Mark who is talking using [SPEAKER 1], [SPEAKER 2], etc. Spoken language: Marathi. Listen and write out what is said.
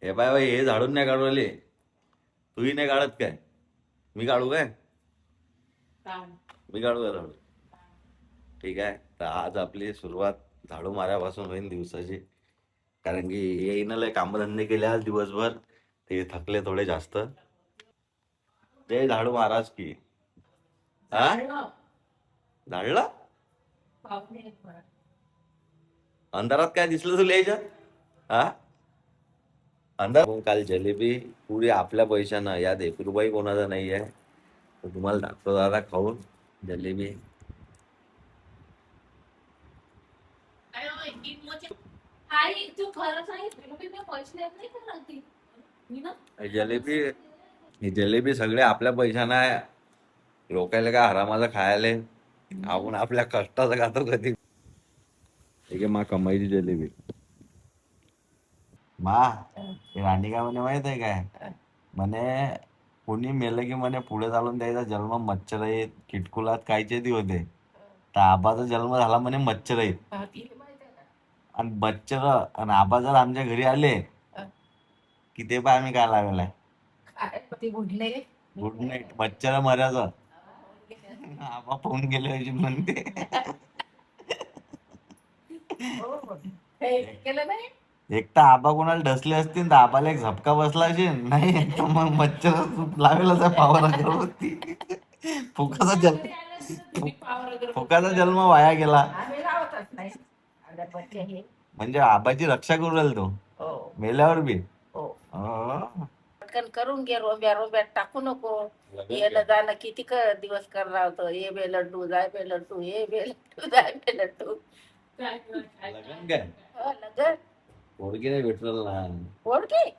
[SPEAKER 1] हे बाय बाई, हे झाडून नाही काढू राहिले. तूही नाही काढत काय? मी काढू काय? मी काढू का झाडू? ठीक आहे. तर आज आपली सुरुवात झाडू मारापासून होईल दिवसाची. कारण की येईन लय कामधंदे केले आज दिवसभर, ते थकले थोडे जास्त. ते झाडू माराच की. हा, झाडला अंधारात काय दिसलं तुला याच्यात? हा, अंधार. काल जलेबी पुरी आपल्या पैशानं, यात 1 रुपया कोणाचा नाही आहे. तर तुम्हाला दाखवतो दादा खाऊन जलेबी. जलेबी, ही जलेबी सगळे आपल्या पैशानं आहे. लोकायला काय हरामाचं खायला. आपण आपल्या कष्टाचं खातो कधी. ठीक आहे, मा कमाईची जलेबी. मा हे राणी काय म्हणे माहित आहे काय? म्हणे कोणी मेलं की म्हणे पुढे चालून द्यायचा जन्म मच्छर येत किटकुलात कायचे ती होते. तर आबाचा जन्म झाला म्हणे मच्छर येत. आणि मच्छर आणि आबा जर आमच्या घरी आले की ते पाय आम्ही काय लावेलाय गुड नाईट मच्छर मरायचं. आबा पाहून गेले पाहिजे म्हणते. एक तर आबा कोणाला ढसले असतील तर आबाला एक झपका बसला असेल नाही, तर मग मच्छर लावेल पावर अगरबत्ती. फुकाचा जन्म, फुकाचा जन्म वाया गेला. म्हणजे आबाची रक्षा करू राहील तो मेल्यावर बी.
[SPEAKER 2] पटकन करून घे. रोब्या रोब्यात टाकू नको. येणं जाणं किती दिवस करणार होतं. ये बे लड्डू जाय बे लड्डू, ये बे लड्डू जाय बे लड्डू.
[SPEAKER 1] लगन काय
[SPEAKER 2] लगन
[SPEAKER 1] पोरगी नाही भेटलं ना.
[SPEAKER 2] पोरगी